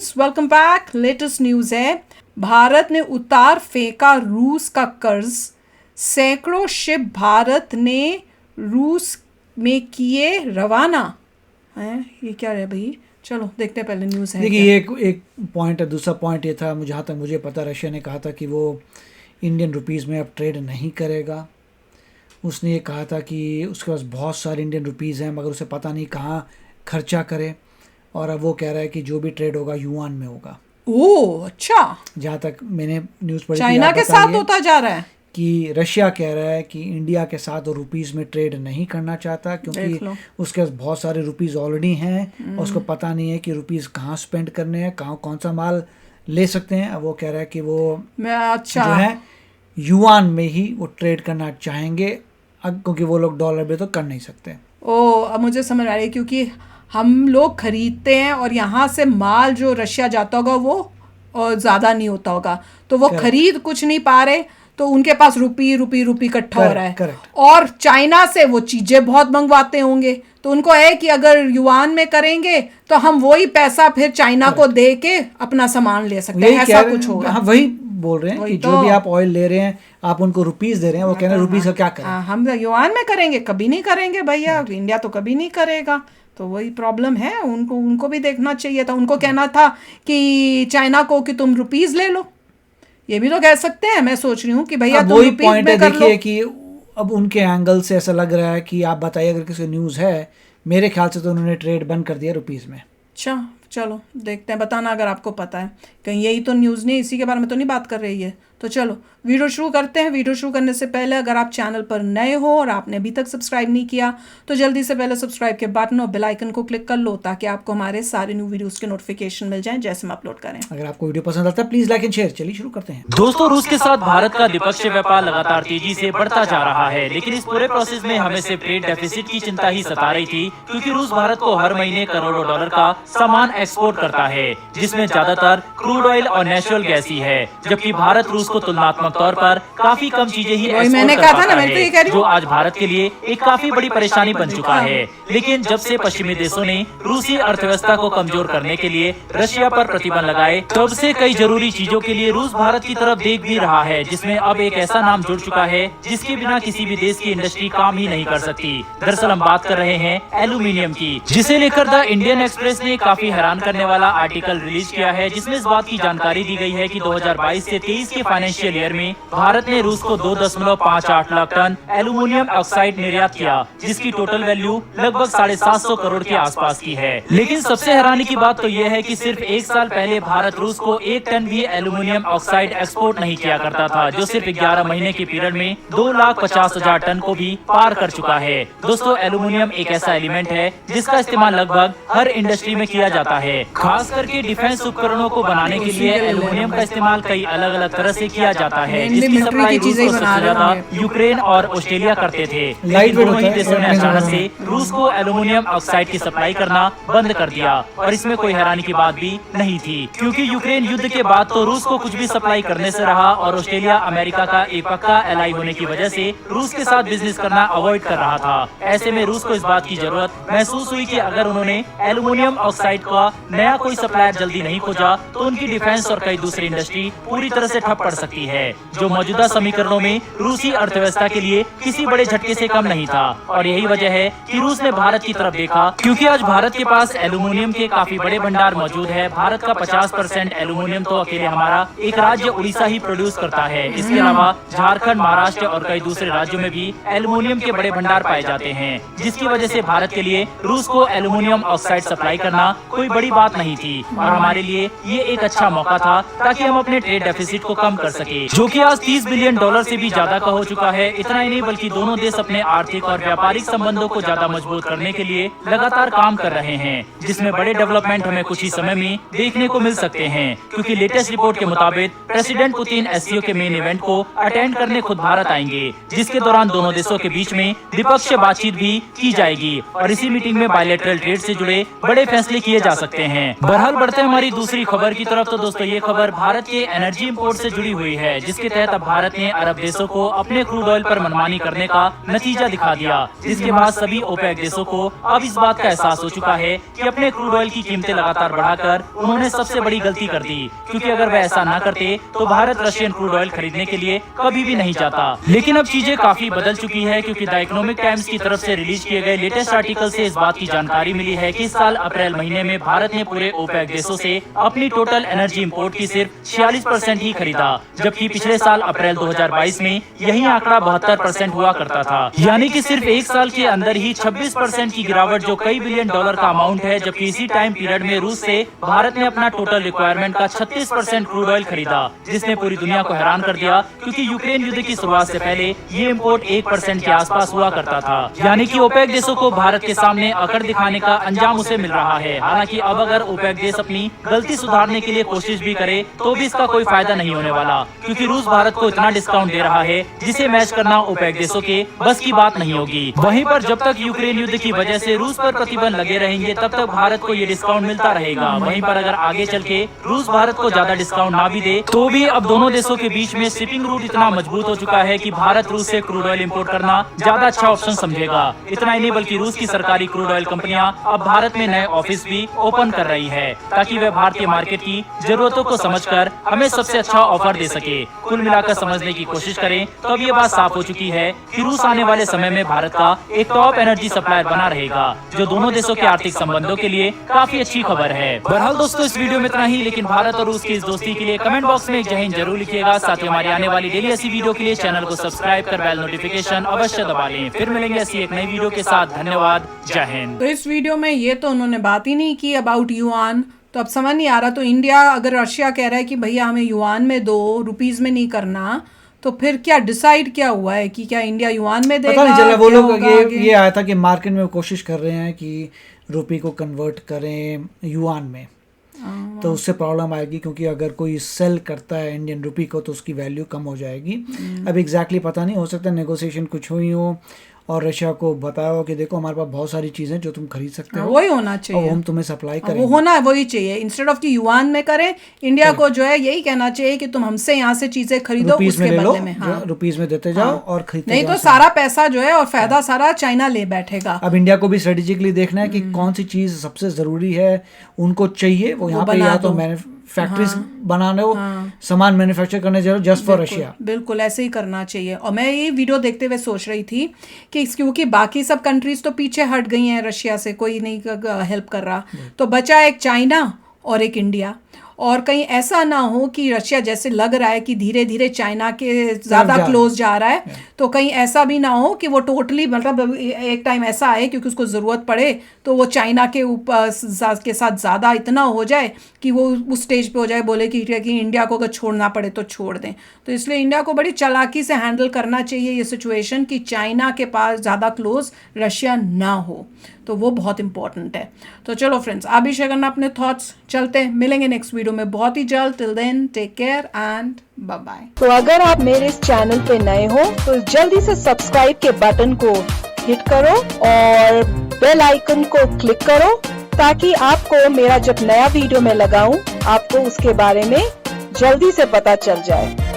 Friends, welcome back. Latest news है, भारत ने उतार फेंका रूस का कर्ज, सैकड़ों शिप भारत ने रूस में किए रवाना। हैं, ये क्या है भाई? चलो देखते हैं पहले न्यूज़ है। देखिए, एक पॉइंट है। दूसरा पॉइंट ये था, जहाँ तक मुझे पता, रशिया ने कहा था कि वो इंडियन रुपीज़ में अब ट्रेड नहीं करेगा। उसने ये कहा था कि उसके पास बहुत सारे इंडियन रुपीज़ हैं, मगर उसे पता नहीं कहाँ खर्चा करे, और अब वो कह रहा है कि जो भी ट्रेड होगा युआन में होगा। ओह अच्छा, जहाँ तक मैंने न्यूज़ पढ़ी, चाइना के साथ होता जा रहा है कि रशिया कह रहा है कि इंडिया के साथ रुपीज़ में ट्रेड नहीं करना चाहता, क्योंकि उसके पास बहुत सारे रुपीज़ ऑलरेडी हैं और उसको पता नहीं है कि रुपीज़ कहाँ स्पेंड करने हैं, कहाँ कौन सा माल ले सकते हैं। अब वो कह रहा है कि वो अच्छा जो है युआन में ही वो ट्रेड करना चाहेंगे, क्योंकि वो लोग डॉलर में तो कर नहीं सकते। ओह, अब मुझे समझ आ रही है, क्योंकि हम लोग खरीदते हैं और यहाँ से माल जो रशिया जाता होगा वो ज़्यादा नहीं होता होगा, तो वो खरीद कुछ नहीं पा रहे, तो उनके पास रुपी इकट्ठा हो रहा है। और चाइना से वो चीज़ें बहुत मंगवाते होंगे, तो उनको है कि अगर युआन में करेंगे तो हम वही पैसा फिर चाइना को दे के अपना सामान ले सकते हैं, ऐसा कुछ होगा। हाँ, वही बोल रहे हैं कि जो भी आप ऑयल ले रहे हैं, आप उनको रुपीस दे रहे हैं, वो कह रहे हैं रुपीस का क्या करें। हम युआन में करेंगे, कभी नहीं करेंगे भैया, इंडिया तो कभी नहीं करेगा। तो वही प्रॉब्लम है, उनको भी देखना चाहिए था। उनको कहना था कि चाइना को कि तुम रुपीस ले लो, ये भी तो कह सकते हैं। मैं सोच रही हूँ कि भैया तुम वही पॉइंट है। देखिए कि अब उनके एंगल से ऐसा लग रहा है कि आप बताइए, अगर किसी न्यूज़ है, मेरे ख्याल से तो उन्होंने ट्रेड बंद कर दिया रुपीस में। अच्छा, चलो देखते हैं, बताना अगर आपको पता है। कहीं यही तो न्यूज़ नहीं, इसी के बारे में तो नहीं बात कर रही है। तो चलो वीडियो शुरू करते हैं। वीडियो शुरू करने से पहले अगर आप चैनल पर नए हो और आपने अभी तक सब्सक्राइब नहीं किया तो जल्दी से पहले सब्सक्राइब के बटन और बेल आइकन को क्लिक कर लो, ताकि आपको हमारे सारे न्यू वीडियोस के नोटिफिकेशन मिल जाएं जैसे हम अपलोड करें। अगर आपको वीडियो पसंद आता है प्लीज लाइक एंड शेयर। चलिए शुरू करते हैं। दोस्तों, रूस के साथ भारत का द्विपक्षीय व्यापार लगातार तेजी से बढ़ता जा रहा है, लेकिन इस पूरे प्रोसेस में हमें सिर्फ ट्रेड डेफिसिट की चिंता ही सता रही थी, क्योंकि रूस भारत को हर महीने करोड़ों डॉलर का सामान एक्सपोर्ट करता है, जिसमें ज्यादातर क्रूड ऑयल और नेचुरल गैस ही है, जबकि भारत रूस को तुलनात्मक तौर पर काफी कम चीजें ही एक्सपोर्ट कर पाता है, जो आज भारत के लिए एक काफी बड़ी परेशानी बन चुका है। लेकिन जब से पश्चिमी देशों ने रूसी अर्थव्यवस्था को कमजोर करने के लिए रशिया पर प्रतिबंध लगाए, तब से कई जरूरी चीजों के लिए रूस भारत की तरफ देख भी रहा है, जिसमें अब एक ऐसा नाम जुड़ चुका है जिसके बिना किसी भी देश की इंडस्ट्री काम ही नहीं कर सकती। दरअसल हम बात कर रहे हैं एल्यूमिनियम की, जिसे लेकर द इंडियन एक्सप्रेस ने काफी हैरान करने वाला आर्टिकल रिलीज किया है, जिसमें इस बात की जानकारी दी गई है कि 2022 से 23 के फाइनेंशियल ईयर में भारत ने रूस को 2.58 लाख टन एल्यूमिनियम ऑक्साइड निर्यात किया, जिसकी टोटल वैल्यू लगभग 750 करोड़ के आसपास की है। लेकिन सबसे हैरानी की बात तो यह है कि सिर्फ एक साल पहले भारत रूस को 1 टन भी एल्यूमिनियम ऑक्साइड एक्सपोर्ट नहीं किया करता था, जो सिर्फ 11 महीने के पीरियड में 2,50,000 टन को भी पार कर चुका है। दोस्तों, एल्यूमिनियम एक ऐसा एलिमेंट है जिसका इस्तेमाल लगभग हर इंडस्ट्री में किया जाता है। खास करके डिफेंस उपकरणों को बनाने के लिए एल्यूमिनियम का इस्तेमाल कई अलग अलग तरह से किया जाता है, जिसकी सप्लाई रूस को सबसे ज्यादा यूक्रेन और ऑस्ट्रेलिया करते थे। लेकिन दोनों ही देशों ने अचानक से रूस को एल्यूमिनियम ऑक्साइड की सप्लाई करना बंद कर दिया, और इसमें कोई हैरानी की बात भी नहीं थी, क्योंकि यूक्रेन युद्ध के बाद तो रूस को कुछ भी सप्लाई करने से रहा, और ऑस्ट्रेलिया अमेरिका का एक पक्का एलाई होने की वजह से रूस के साथ बिजनेस करना अवॉइड कर रहा था। ऐसे में रूस को इस बात की जरूरत महसूस हुई कि अगर उन्होंने एल्यूमिनियम ऑक्साइड का नया कोई सप्लायर जल्दी नहीं खोजा तो उनकी डिफेंस और कई दूसरी इंडस्ट्री पूरी तरह से ठप पड़ सकती है, जो मौजूदा समीकरणों में रूसी अर्थव्यवस्था के लिए किसी बड़े झटके से कम नहीं था। और यही वजह है कि रूस ने भारत की तरफ देखा, क्योंकि आज भारत के पास एल्यूमिनियम के काफी बड़े भंडार मौजूद है। भारत का 50% एल्यूमिनियम तो अकेले हमारा एक राज्य उड़ीसा ही प्रोड्यूस करता है। इसके अलावा झारखंड, महाराष्ट्र और कई दूसरे राज्यों में भी एल्यूमिनियम के बड़े भंडार पाए जाते हैं, जिसकी वजह से भारत के लिए रूस को एल्यूमिनियम ऑक्साइड सप्लाई करना कोई बड़ी बात नहीं थी, और हमारे लिए ये एक अच्छा मौका था ताकि हम अपने ट्रेड डेफिसिट को कम कर सके, जो कि आज 30 बिलियन डॉलर से भी ज्यादा का हो चुका है। इतना ही नहीं, बल्कि दोनों देश अपने आर्थिक और व्यापारिक संबंधों को ज्यादा मजबूत करने के लिए लगातार काम कर रहे हैं, जिसमें बड़े डेवलपमेंट हमें कुछ ही समय में देखने को मिल सकते हैं, क्योंकि लेटेस्ट रिपोर्ट के मुताबिक प्रेसिडेंट पुतिन एससीओ के मेन इवेंट को अटेंड करने खुद भारत आएंगे, जिसके दौरान दोनों देशों के बीच में द्विपक्षीय बातचीत भी की जाएगी, और इसी मीटिंग में बायलैटरल ट्रेड से जुड़े बड़े फैसले किए जा सकते हैं। बहरहाल बढ़ते हमारी दूसरी खबर की तरफ। तो दोस्तों, ये खबर भारत के एनर्जी इंपोर्ट से जुड़ी हुई है, जिसके तहत अब भारत ने अरब देशों को अपने क्रूड ऑयल पर मनमानी करने का नतीजा दिखा दिया, जिसके बाद सभी ओपेक देशों को अब इस बात का एहसास हो चुका है कि अपने क्रूड ऑयल की कीमतें लगातार बढ़ाकर उन्होंने सबसे बड़ी गलती कर दी, क्योंकि अगर वे ऐसा न करते तो भारत रशियन क्रूड ऑयल खरीदने के लिए कभी भी नहीं जाता। लेकिन अब चीजें काफी बदल चुकी है, क्योंकि द इकोनॉमिक टाइम्स की तरफ से रिलीज किए गए लेटेस्ट आर्टिकल से इस बात की जानकारी मिली है कि इस साल अप्रैल महीने में भारत ने पूरे ओपेक देशों से अपनी टोटल एनर्जी इंपोर्ट की सिर्फ 46% ही खरीदा, जबकि पिछले साल अप्रैल 2022 में यही आंकड़ा 72% हुआ करता था। यानी कि सिर्फ एक साल के अंदर ही 26% की गिरावट, जो कई बिलियन डॉलर का अमाउंट है। जबकि इसी टाइम पीरियड में रूस से भारत ने अपना टोटल रिक्वायरमेंट का 36% क्रूड ऑयल खरीदा, जिसने पूरी दुनिया को हैरान कर दिया, क्योंकि यूक्रेन युद्ध की शुरुआत से पहले ये इम्पोर्ट 1% के आसपास हुआ करता था। यानी कि ओपेक देशों को भारत के सामने अकड़ दिखाने का अंजाम उसे मिल रहा है। हालांकि अब अगर ओपेक देश अपनी गलती सुधारने के लिए कोशिश भी करे तो भी इसका कोई फायदा नहीं होने वाला, क्योंकि रूस भारत को इतना डिस्काउंट दे रहा है जिसे मैच करना ओपेक देशों के बस की बात नहीं होगी। वहीं पर जब तक यूक्रेन युद्ध की वजह से रूस पर प्रतिबंध लगे रहेंगे, तब तक भारत को ये डिस्काउंट मिलता रहेगा। वहीं पर अगर आगे चल के रूस भारत को ज्यादा डिस्काउंट ना भी दे, तो भी अब दोनों देशों के बीच में शिपिंग रूट इतना मजबूत हो चुका है कि भारत रूस से क्रूड ऑयल इंपोर्ट करना ज्यादा अच्छा ऑप्शन समझेगा। इतना ही नहीं, बल्कि रूस की सरकारी क्रूड ऑयल कंपनियां अब भारत में नए ऑफिस भी ओपन कर रही है, ताकि वे भारतीय मार्केट की जरूरतों को समझकर हमें सबसे अच्छा ऑफर दे सके। कुल मिलाकर समझने की कोशिश करें तो अब ये बात साफ हो चुकी है कि रूस आने वाले समय में भारत का एक टॉप एनर्जी सप्लायर बना रहेगा, जो दोनों देशों के आर्थिक संबंधों के लिए काफी अच्छी खबर है। बहरहाल दोस्तों, इस वीडियो में इतना ही, लेकिन भारत और रूस की इस दोस्ती के लिए कमेंट बॉक्स में जय हिंद जरूर लिखिएगा। साथ ही हमारी आने वाली डेली ऐसी वीडियो के लिए चैनल को सब्सक्राइब कर बेल नोटिफिकेशन अवश्य दबा लें। फिर मिलेंगे ऐसी एक नई वीडियो के साथ। धन्यवाद, जय हिंद। तो इस वीडियो में ये तो उन्होंने बात ही नहीं की अबाउट युआन, तो अब समझ नहीं आ रहा। तो इंडिया अगर रशिया कह रहा है कि भैया हमें युआन में दो, रुपीस में नहीं करना, तो फिर क्या डिसाइड क्या हुआ है कि क्या इंडिया युआन में देगा? पता नहीं चला। वो क्या लोग होगा आगे? ये आया था कि मार्केट में कोशिश कर रहे हैं कि रुपये को कन्वर्ट करें युआन में, तो उससे प्रॉब्लम आएगी, क्योंकि अगर कोई सेल करता है इंडियन रुपी को तो उसकी वैल्यू कम हो जाएगी। अब एग्जैक्टली पता नहीं, हो सकता है नेगोशिएशन कुछ हुई हो और रशिया को बताया हो कि देखो हमारे पास बहुत सारी चीज़ें जो तुम खरीद सकते हो, वही होना चाहिए, और हम तुम्हें सप्लाई करेंगे। वो होना है, वही चाहिए। इंस्टेड ऑफ कि युआन में करें, इंडिया को जो है यही कहना चाहिए कि तुम हमसे यहाँ से चीजें खरीदो, उसके बदले में रुपीज में देते जाओ और खरीदते नहीं तो सारा पैसा जो है और फायदा सारा चाइना ले बैठेगा। अब इंडिया को भी स्ट्रेटेजिकली देखना है कि कौन सी चीज सबसे जरूरी है, उनको चाहिए वो यहाँ पे, या तो फैक्ट्रीज बनाने हो, सामान मैन्युफैक्चर करने जरूर जस्ट फॉर रशिया। बिल्कुल ऐसे ही करना चाहिए। और मैं ये वीडियो देखते हुए सोच रही थी कि क्योंकि बाकी सब कंट्रीज तो पीछे हट गई हैं, रशिया से कोई नहीं हेल्प कर रहा, तो बचा एक चाइना और एक इंडिया। और कहीं ऐसा ना हो कि रशिया जैसे लग रहा है कि धीरे धीरे चाइना के ज़्यादा क्लोज जा रहा है, तो कहीं ऐसा भी ना हो कि वो टोटली, मतलब एक टाइम ऐसा आए क्योंकि उसको ज़रूरत पड़े तो वो चाइना के ऊपर के साथ ज़्यादा इतना हो जाए कि वो उस स्टेज पे हो जाए, बोले कि इंडिया को अगर छोड़ना पड़े तो छोड़ दें। तो इसलिए इंडिया को बड़ी चालाकी से हैंडल करना चाहिए ये सिचुएशन कि चाइना के पास ज़्यादा क्लोज रशिया ना हो, तो वो बहुत इंपॉर्टेंट है। तो चलो फ्रेंड्स, आप भी शेयर करना अपने थॉट्स। चलते हैं, मिलेंगे नेक्स्ट वीडियो में बहुत ही जल्द। Till then take care and bye bye. तो अगर आप मेरे इस चैनल पे नए हो तो जल्दी से सब्सक्राइब के बटन को हिट करो और बेल आइकन को क्लिक करो, ताकि आपको मेरा जब नया वीडियो मैं लगाऊं आपको उसके बारे में जल्दी से पता चल जाए।